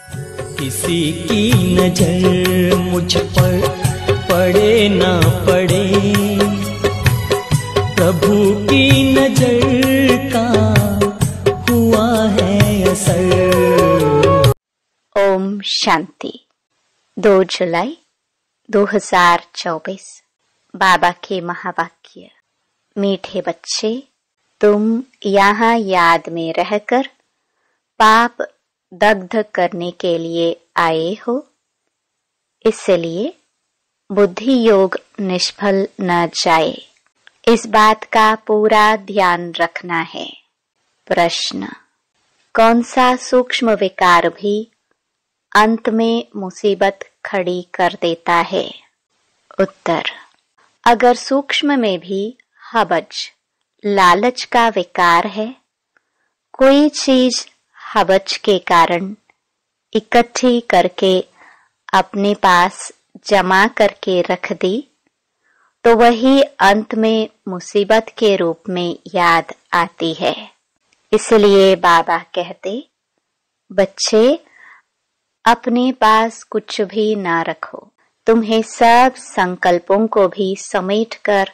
किसी की नजर मुझ पर पड़े ना पड़े, प्रभु की नजर का हुआ है असर। ओम शांति। 2 जुलाई 2024। बाबा के महावाक्य। मीठे बच्चे, तुम यहाँ याद में रहकर पाप दग्ध करने के लिए आए हो, इसलिए बुद्धि योग निष्फल न जाए, इस बात का पूरा ध्यान रखना है। प्रश्न: कौन सा सूक्ष्म विकार भी अंत में मुसीबत खड़ी कर देता है? उत्तर: अगर सूक्ष्म में भी हवज, लालच का विकार है, कोई चीज हवज के कारण इकट्ठी करके अपने पास जमा करके रख दी, तो वही अंत में मुसीबत के रूप में याद आती है। इसलिए बाबा कहते, बच्चे अपने पास कुछ भी ना रखो, तुम्हें सब संकल्पों को भी समेटकर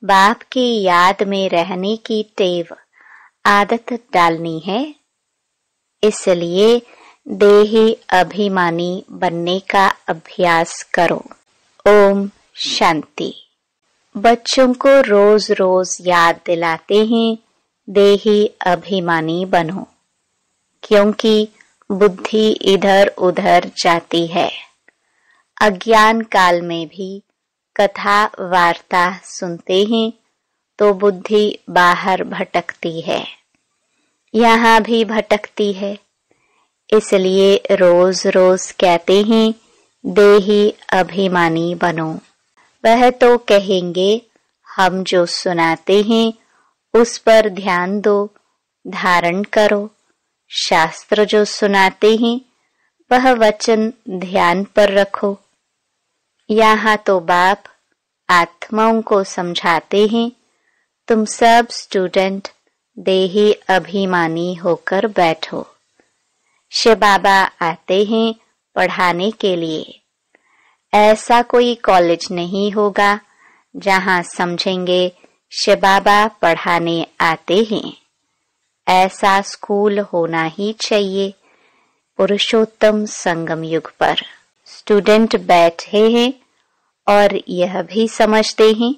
बाप की याद में रहने की टेव, आदत डालनी है। इसलिए देही अभिमानी बनने का अभ्यास करो। ओम शांति। बच्चों को रोज रोज याद दिलाते हैं, देही अभिमानी बनो, क्योंकि बुद्धि इधर उधर जाती है। अज्ञान काल में भी कथा वार्ता सुनते हैं तो बुद्धि बाहर भटकती है, यहाँ भी भटकती है। इसलिए रोज रोज कहते हैं, देही अभिमानी बनो। वह तो कहेंगे, हम जो सुनाते हैं उस पर ध्यान दो, धारण करो। शास्त्र जो सुनाते हैं वह वचन ध्यान पर रखो। यहाँ तो बाप आत्माओं को समझाते हैं, तुम सब स्टूडेंट देही अभिमानी होकर बैठो। शिव बाबा आते हैं पढ़ाने के लिए। ऐसा कोई कॉलेज नहीं होगा जहाँ समझेंगे शिव बाबा पढ़ाने आते हैं। ऐसा स्कूल होना ही चाहिए। पुरुषोत्तम संगम युग पर स्टूडेंट बैठे हैं और यह भी समझते हैं,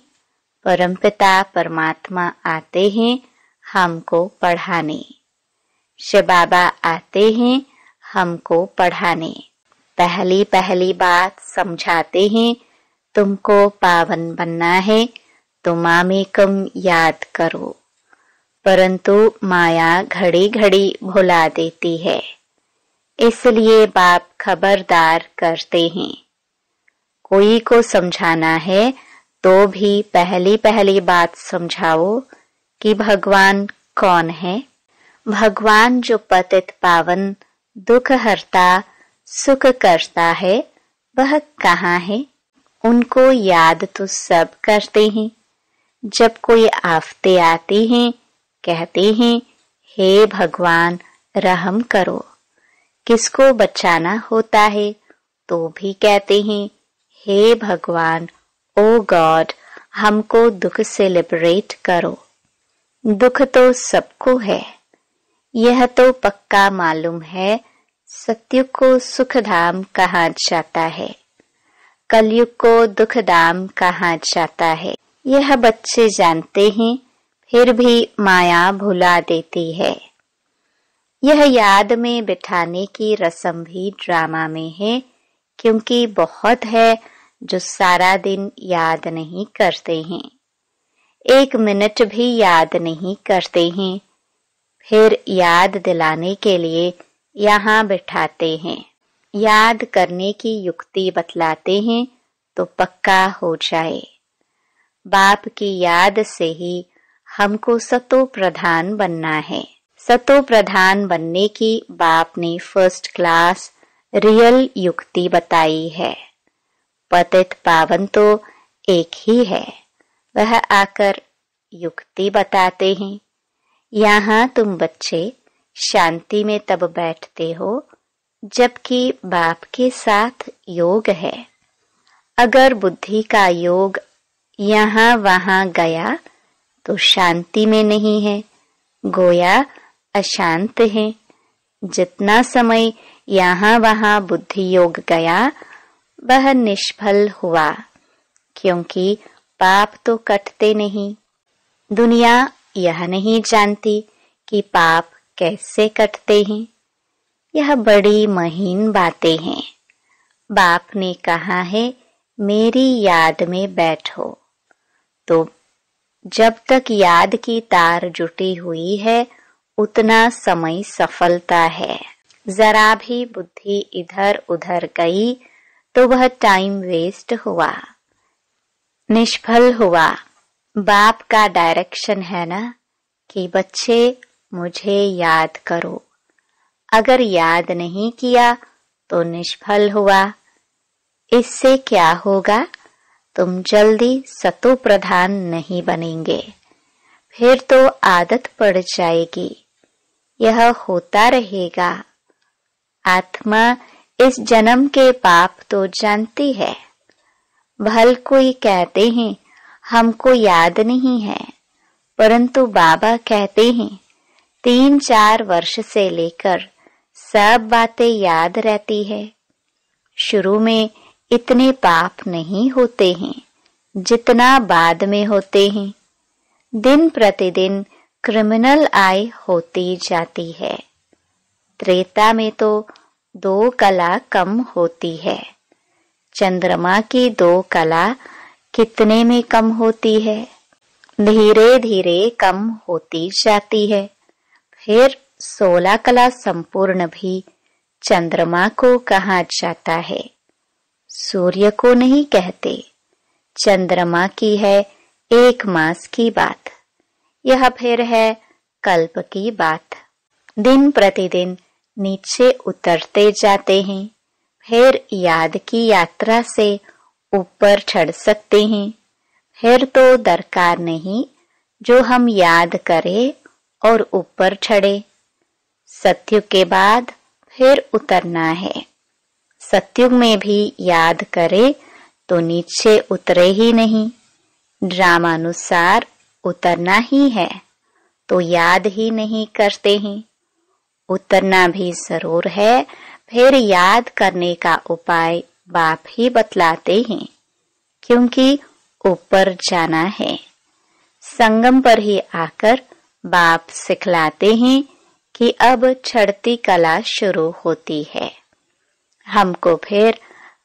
परमपिता परमात्मा आते हैं हमको पढ़ाने। शिव बाबा आते हैं हमको पढ़ाने। पहली पहली बात समझाते हैं, तुमको पावन बनना है तो मामेकम याद करो। परंतु माया घड़ी घड़ी भुला देती है, इसलिए बाप खबरदार करते हैं। कोई को समझाना है तो भी पहली पहली बात समझाओ कि भगवान कौन है। भगवान जो पतित पावन, दुख हरता, सुख करता है, वह कहाँ है? उनको याद तो सब करते हैं। जब कोई आफतें आती हैं, कहते हैं, हे भगवान रहम करो। किसको बचाना होता है तो भी कहते हैं, हे भगवान, ओ गॉड, हमको दुख से लिबरेट करो। दुख तो सबको है, यह तो पक्का मालूम है। सत्युग को सुखधाम कहा जाता है, कलयुग को दुखधाम कहा जाता है। यह बच्चे जानते हैं, फिर भी माया भुला देती है। यह याद में बिठाने की रस्म भी ड्रामा में है, क्योंकि बहुत है जो सारा दिन याद नहीं करते हैं, 1 मिनट भी याद नहीं करते हैं। फिर याद दिलाने के लिए यहाँ बिठाते हैं, याद करने की युक्ति बतलाते हैं तो पक्का हो जाए। बाप की याद से ही हमको सतो प्रधान बनना है। सतो प्रधान बनने की बाप ने फर्स्ट क्लास रियल युक्ति बताई है। पतित पावन तो एक ही है, वह आकर युक्ति बताते हैं। यहाँ तुम बच्चे शांति में तब बैठते हो जबकि बाप के साथ योग है। अगर बुद्धि का योग यहाँ वहाँ गया तो शांति में नहीं है, गोया अशांत है। जितना समय यहाँ वहाँ बुद्धि योग गया वह निष्फल हुआ, क्योंकि पाप तो कटते नहीं। दुनिया यह नहीं जानती कि पाप कैसे कटते हैं। यह बड़ी महीन बातें हैं। बाप ने कहा है मेरी याद में बैठो, तो जब तक याद की तार जुटी हुई है उतना समय सफलता है। जरा भी बुद्धि इधर उधर गई तो वह टाइम वेस्ट हुआ, निष्फल हुआ। बाप का डायरेक्शन है ना कि बच्चे मुझे याद करो। अगर याद नहीं किया तो निष्फल हुआ। इससे क्या होगा? तुम जल्दी सतो प्रधान नहीं बनेंगे, फिर तो आदत पड़ जाएगी। यह होता रहेगा। आत्मा इस जन्म के पाप तो जानती है। भल कोई कहते हैं हमको याद नहीं है, परंतु बाबा कहते हैं 3-4 वर्ष से लेकर सब बातें याद रहती है। शुरू में इतने पाप नहीं होते हैं जितना बाद में होते हैं। दिन प्रतिदिन क्रिमिनल आय होती जाती है। त्रेता में तो 2 कला कम होती है। चंद्रमा की 2 कला कितने में कम होती है? धीरे धीरे कम होती जाती है। फिर 16 कला संपूर्ण भी चंद्रमा को कहा जाता है, सूर्य को नहीं कहते। चंद्रमा की है 1 मास की बात, यह फिर है कल्प की बात। दिन प्रतिदिन नीचे उतरते जाते हैं, फिर याद की यात्रा से ऊपर चढ़ सकते हैं। फिर तो दरकार नहीं जो हम याद करें और ऊपर चढ़े। सत्युग के बाद फिर उतरना है। सत्युग में भी याद करे तो नीचे उतरे ही नहीं। ड्रामानुसार उतरना ही है तो याद ही नहीं करते हैं। उतरना भी जरूर है, फिर याद करने का उपाय बाप ही बतलाते हैं, क्योंकि ऊपर जाना है। संगम पर ही आकर बाप सिखलाते हैं कि अब चढ़ती कला शुरू होती है। हमको फिर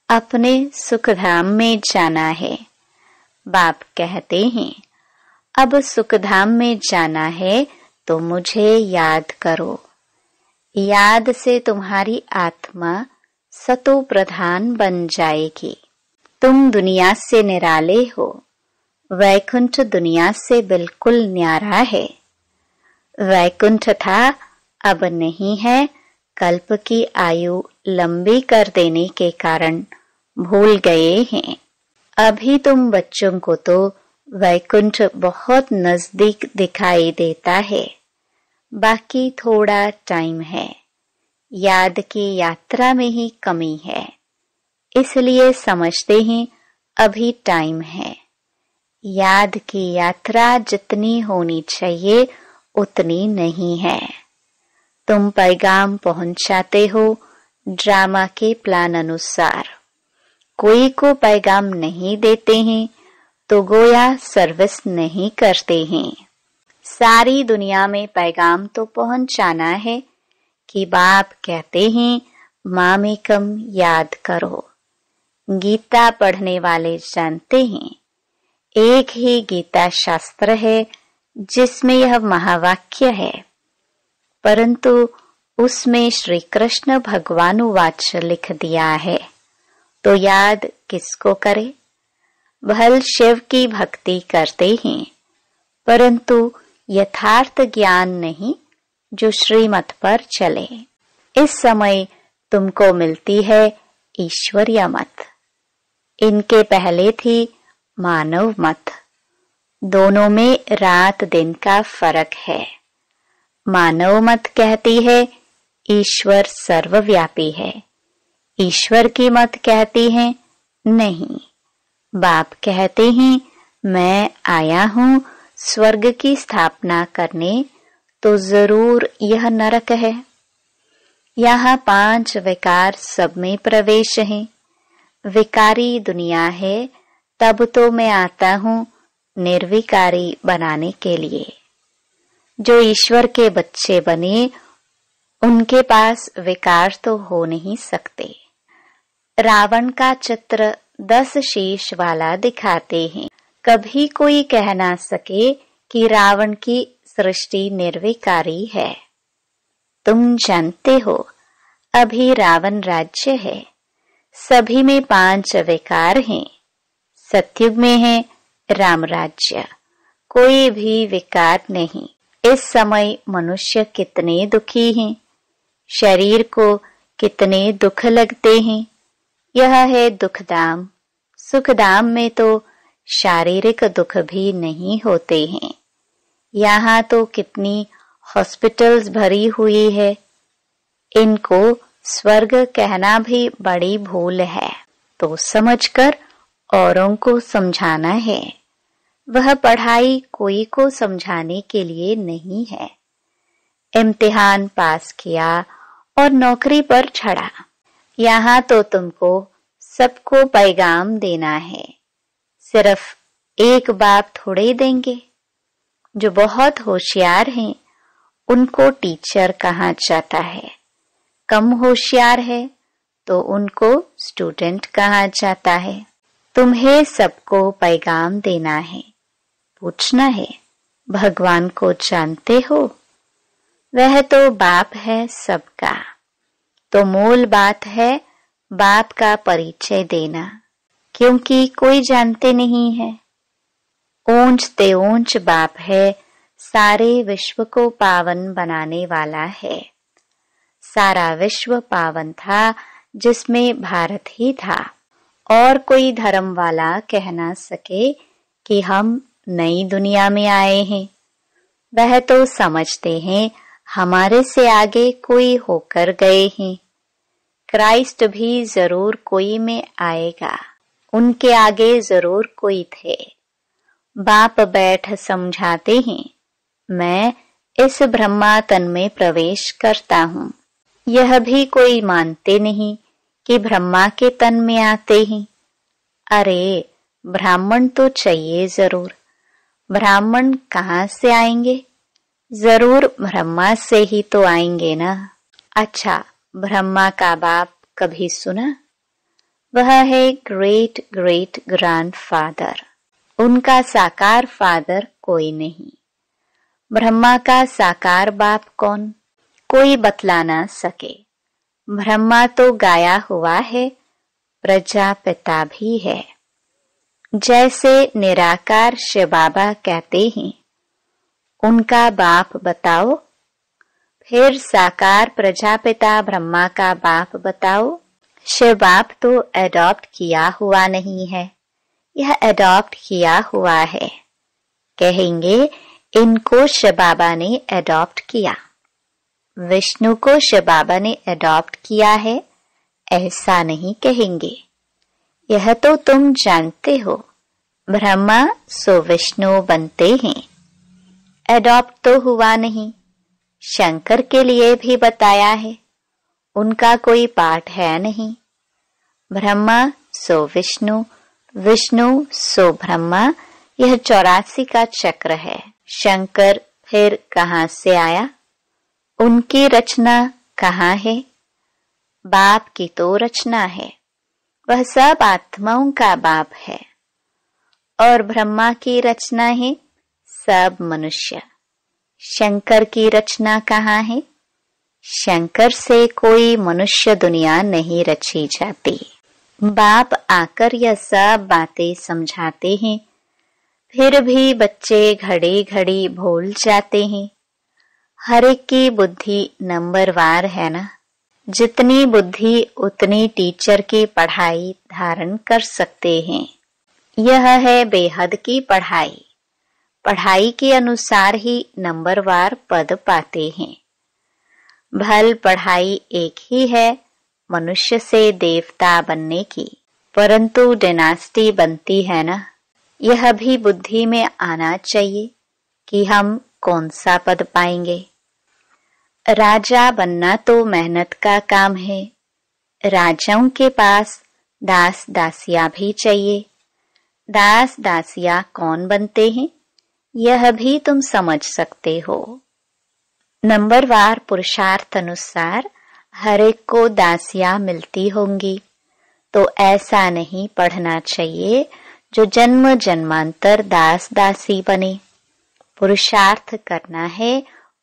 अपने सुखधाम में जाना है। बाप कहते हैं अब सुखधाम में जाना है तो मुझे याद करो। याद से तुम्हारी आत्मा सतो प्रधान बन जाएगी। तुम दुनिया से निराले हो। वैकुंठ दुनिया से बिल्कुल न्यारा है। वैकुंठ था, अब नहीं है। कल्प की आयु लंबी कर देने के कारण भूल गए हैं। अभी तुम बच्चों को तो वैकुंठ बहुत नजदीक दिखाई देता है, बाकी थोड़ा टाइम है। याद की यात्रा में ही कमी है, इसलिए समझते हैं अभी टाइम है। याद की यात्रा जितनी होनी चाहिए उतनी नहीं है। तुम पैगाम पहुंचाते हो ड्रामा के प्लान अनुसार। कोई को पैगाम नहीं देते हैं तो गोया सर्विस नहीं करते हैं। सारी दुनिया में पैगाम तो पहुंचाना है कि बाप कहते हैं मामेकम याद करो। गीता पढ़ने वाले जानते हैं एक ही गीता शास्त्र है जिसमें यह महावाक्य है, परंतु उसमें श्री कृष्ण भगवानुवाच लिख दिया है, तो याद किसको करे? भल शिव की भक्ति करते हैं, परंतु यथार्थ ज्ञान नहीं जो श्रीमत पर चले। इस समय तुमको मिलती है ईश्वरीय मत। इनके पहले थी मानव मत। दोनों में रात दिन का फर्क है। मानव मत कहती है ईश्वर सर्वव्यापी है। ईश्वर की मत कहती हैं नहीं। बाप कहते हैं मैं आया हूँ स्वर्ग की स्थापना करने, तो जरूर यह नरक है। यहाँ 5 विकार सब में प्रवेश है। विकारी दुनिया है, तब तो मैं आता हूँ निर्विकारी बनाने के लिए। जो ईश्वर के बच्चे बने उनके पास विकार तो हो नहीं सकते। रावण का चित्र 10 शीश वाला दिखाते हैं। कभी कोई कह ना सके कि रावण की सृष्टि निर्विकारी है। तुम जानते हो अभी रावण राज्य है, सभी में 5 विकार हैं। सतयुग में है राम राज्य, कोई भी विकार नहीं। इस समय मनुष्य कितने दुखी हैं, शरीर को कितने दुख लगते हैं। यह है दुखधाम। सुखधाम में तो शारीरिक दुख भी नहीं होते हैं। यहाँ तो कितनी हॉस्पिटल्स भरी हुई है। इनको स्वर्ग कहना भी बड़ी भूल है। तो समझकर औरों को समझाना है। वह पढ़ाई कोई को समझाने के लिए नहीं है। इम्तिहान पास किया और नौकरी पर चढ़ा। यहाँ तो तुमको सबको पैगाम देना है। सिर्फ एक बाप थोड़े देंगे। जो बहुत होशियार हैं उनको टीचर कहा जाता है। कम होशियार है तो उनको स्टूडेंट कहा जाता है। तुम्हें सबको पैगाम देना है। पूछना है भगवान को जानते हो? वह तो बाप है सबका। तो मूल बात है बाप का परिचय देना, क्योंकि कोई जानते नहीं है। ऊंच ते ऊंच बाप है, सारे विश्व को पावन बनाने वाला है। सारा विश्व पावन था जिसमें भारत ही था। और कोई धर्म वाला कह ना सके कि हम नई दुनिया में आए हैं। वह तो समझते हैं हमारे से आगे कोई होकर गए हैं। क्राइस्ट भी जरूर कोई में आएगा, उनके आगे जरूर कोई थे। बाप बैठ समझाते हैं मैं इस ब्रह्मा तन में प्रवेश करता हूँ। यह भी कोई मानते नहीं कि ब्रह्मा के तन में आते हैं। अरे ब्राह्मण तो चाहिए जरूर। ब्राह्मण कहाँ से आएंगे? जरूर ब्रह्मा से ही तो आएंगे ना। अच्छा, ब्रह्मा का बाप कभी सुना? वह है ग्रेट ग्रेट ग्रैंडफादर। उनका साकार फादर कोई नहीं। ब्रह्मा का साकार बाप कौन? कोई बतला ना सके। ब्रह्मा तो गाया हुआ है, प्रजापिता भी है। जैसे निराकार शिव बाबा कहते हैं उनका बाप बताओ, फिर साकार प्रजापिता ब्रह्मा का बाप बताओ। शिव बाप तो एडॉप्ट किया हुआ नहीं है, यह एडॉप्ट किया हुआ है। कहेंगे इनको शिव बाबा ने एडॉप्ट किया, विष्णु को शिव बाबा ने एडॉप्ट किया है, ऐसा नहीं कहेंगे। यह तो तुम जानते हो, ब्रह्मा सो विष्णु बनते हैं। एडॉप्ट तो हुआ नहीं। शंकर के लिए भी बताया है, उनका कोई पाठ है नहीं। ब्रह्मा सो विष्णु, विष्णु सो ब्रह्मा, यह 84 का चक्र है। शंकर फिर कहाँ से आया? उनकी रचना कहाँ है? बाप की तो रचना है, वह सब आत्माओं का बाप है। और ब्रह्मा की रचना है सब मनुष्य। शंकर की रचना कहाँ है? शंकर से कोई मनुष्य दुनिया नहीं रची जाती। बाप आकर यह सब बातें समझाते हैं, फिर भी बच्चे घड़ी घड़ी भूल जाते हैं। हर एक की बुद्धि नंबरवार है ना। जितनी बुद्धि उतनी टीचर की पढ़ाई धारण कर सकते हैं। यह है बेहद की पढ़ाई। पढ़ाई के अनुसार ही नंबरवार पद पाते हैं। भल पढ़ाई एक ही है मनुष्य से देवता बनने की, परंतु डायनास्टी बनती है ना। यह भी बुद्धि में आना चाहिए कि हम कौन सा पद पाएंगे। राजा बनना तो मेहनत का काम है। राजाओं के पास दास दासियां भी चाहिए। दास दासियां कौन बनते हैं यह भी तुम समझ सकते हो। नंबरवार पुरुषार्थ अनुसार हर एक को दासियां मिलती होंगी, तो ऐसा नहीं पढ़ना चाहिए जो जन्म जन्मांतर दास दासी बने। पुरुषार्थ करना है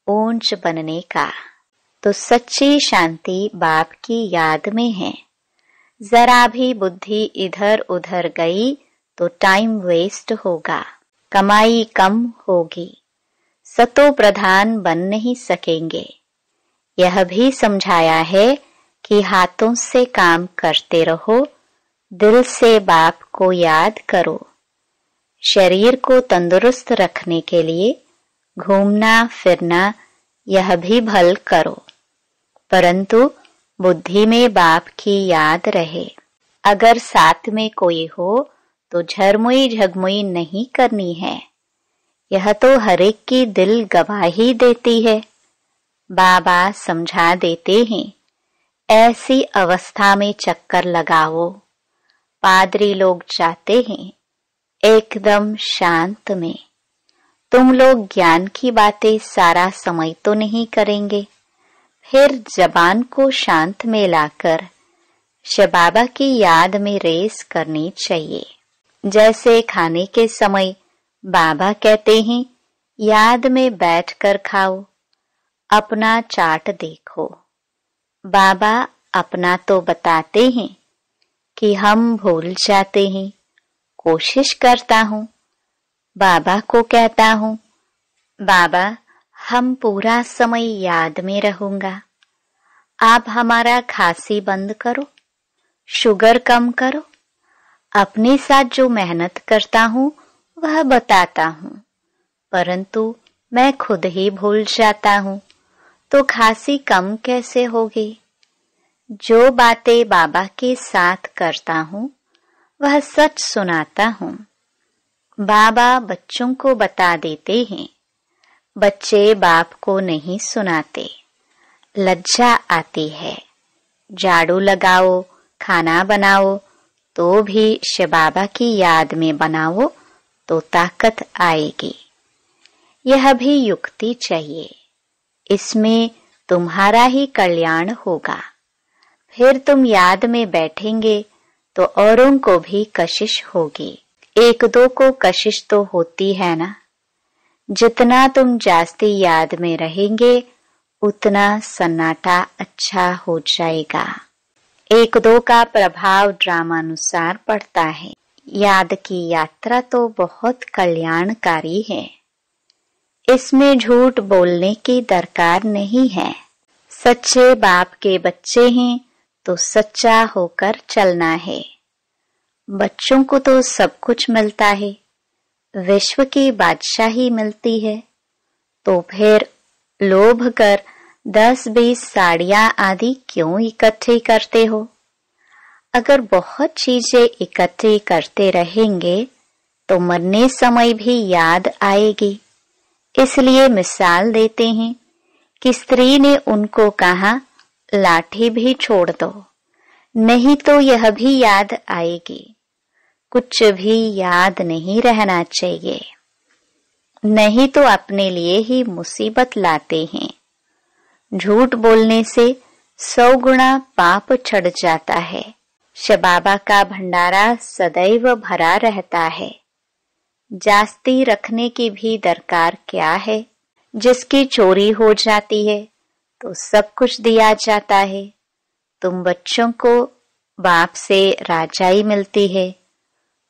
ऊंच बनने का। तो सच्ची शांति बाप की याद में है। जरा भी बुद्धि इधर उधर गई तो टाइम वेस्ट होगा, कमाई कम होगी, सतो प्रधान बन नहीं सकेंगे। यह भी समझाया है कि हाथों से काम करते रहो, दिल से बाप को याद करो। शरीर को तंदुरुस्त रखने के लिए घूमना फिरना यह भी भल करो, परंतु बुद्धि में बाप की याद रहे। अगर साथ में कोई हो तो झरमुई झगमुई नहीं करनी है। यह तो हर एक की दिल गवाही देती है। बाबा समझा देते हैं, ऐसी अवस्था में चक्कर लगाओ। पादरी लोग जाते हैं एकदम शांत में। तुम लोग ज्ञान की बातें सारा समय तो नहीं करेंगे, फिर जबान को शांत में लाकर बाबा की याद में रेस करनी चाहिए। जैसे खाने के समय बाबा कहते हैं याद में बैठकर खाओ, अपना चाट देखो। बाबा अपना तो बताते हैं कि हम भूल जाते हैं। कोशिश करता हूँ, बाबा को कहता हूँ, बाबा हम पूरा समय याद में रहूंगा। आप हमारा खांसी बंद करो, शुगर कम करो। अपने साथ जो मेहनत करता हूँ वह बताता हूँ, परंतु मैं खुद ही भूल जाता हूँ, तो खांसी कम कैसे होगी। जो बातें बाबा के साथ करता हूँ वह सच सुनाता हूँ। बाबा बच्चों को बता देते हैं, बच्चे बाप को नहीं सुनाते। लज्जा आती है। झाड़ू लगाओ, खाना बनाओ तो भी बाबा की याद में बनाओ तो ताकत आएगी। यह भी युक्ति चाहिए, इसमें तुम्हारा ही कल्याण होगा। फिर तुम याद में बैठेंगे तो औरों को भी कशिश होगी। एक दो को कशिश तो होती है ना। जितना तुम जास्ती याद में रहेंगे उतना सन्नाटा अच्छा हो जाएगा। एक दो का प्रभाव ड्रामानुसार पड़ता है। याद की यात्रा तो बहुत कल्याणकारी है। इसमें झूठ बोलने की दरकार नहीं है। सच्चे बाप के बच्चे हैं तो सच्चा होकर चलना है। बच्चों को तो सब कुछ मिलता है, विश्व की बादशाही मिलती है, तो फिर लोभ कर 10-20 साड़ियां आदि क्यों इकट्ठी करते हो। अगर बहुत चीजें इकट्ठी करते रहेंगे तो मरने समय भी याद आएगी। इसलिए मिसाल देते हैं कि स्त्री ने उनको कहा लाठी भी छोड़ दो, नहीं तो यह भी याद आएगी। कुछ भी याद नहीं रहना चाहिए, नहीं तो अपने लिए ही मुसीबत लाते हैं। झूठ बोलने से 100 गुना पाप चढ़ जाता है। बाबा का भंडारा सदैव भरा रहता है। जास्ती रखने की भी दरकार क्या है। जिसकी चोरी हो जाती है तो सब कुछ दिया जाता है। तुम बच्चों को बाप से राजाई मिलती है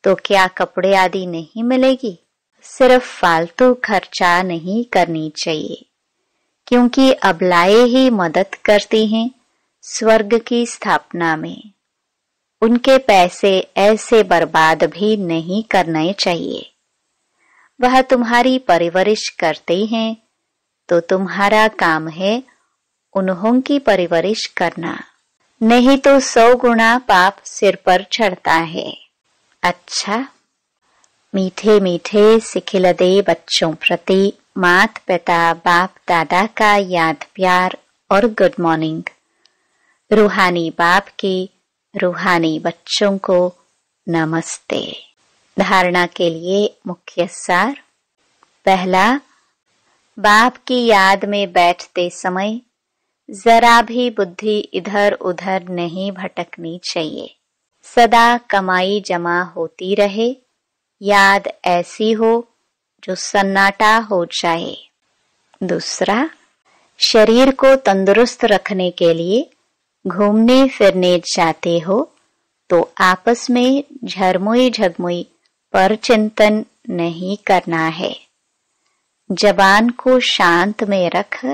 तो क्या कपड़े आदि नहीं मिलेगी। सिर्फ फालतू खर्चा नहीं करनी चाहिए, क्योंकि अबलाएं ही मदद करती हैं स्वर्ग की स्थापना में। उनके पैसे ऐसे बर्बाद भी नहीं करने चाहिए। वह तुम्हारी परवरिश करते हैं तो तुम्हारा काम है उन्हों की परवरिश करना, नहीं तो 100 गुना पाप सिर पर चढ़ता है। अच्छा, मीठे मीठे सिखिलदे बच्चों प्रति माता पिता बाप दादा का याद प्यार और गुड मॉर्निंग। रूहानी बाप की रूहानी बच्चों को नमस्ते। धारणा के लिए मुख्य सार। पहला, बाप की याद में बैठते समय जरा भी बुद्धि इधर उधर नहीं भटकनी चाहिए। सदा कमाई जमा होती रहे, याद ऐसी हो जो सन्नाटा हो जाए। दूसरा, शरीर को तंदुरुस्त रखने के लिए घूमने फिरने जाते हो तो आपस में झरमुई झगमुई पर चिंतन नहीं करना है। जबान को शांत में रख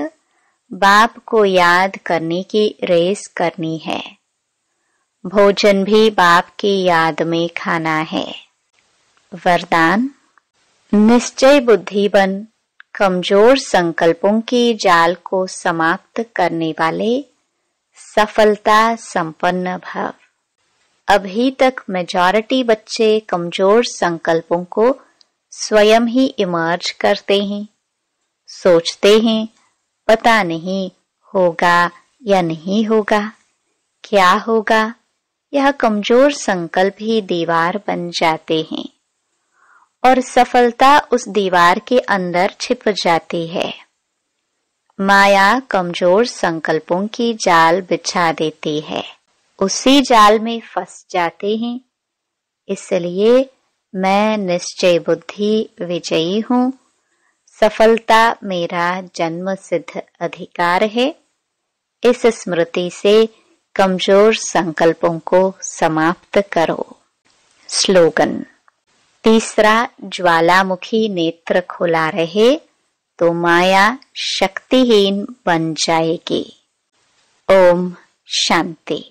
बाप को याद करने की रेस करनी है। भोजन भी बाप की याद में खाना है। वरदान, निश्चय बुद्धि बन कमजोर संकल्पों की जाल को समाप्त करने वाले सफलता संपन्न भव। अभी तक मेजॉरिटी बच्चे कमजोर संकल्पों को स्वयं ही इमर्ज करते हैं। सोचते हैं पता नहीं होगा या नहीं होगा, क्या होगा। यह कमजोर संकल्प ही दीवार बन जाते हैं और सफलता उस दीवार के अंदर छिप जाती है। माया कमजोर संकल्पों की जाल बिछा देती है, उसी जाल में फंस जाते हैं। इसलिए मैं निश्चय बुद्धि विजयी हूँ। सफलता मेरा जन्म सिद्ध अधिकार है। इस स्मृति से कमजोर संकल्पों को समाप्त करो। स्लोगन। तीसरा, ज्वालामुखी नेत्र खुला रहे तो माया शक्तिहीन बन जाएगी। ओम शांति।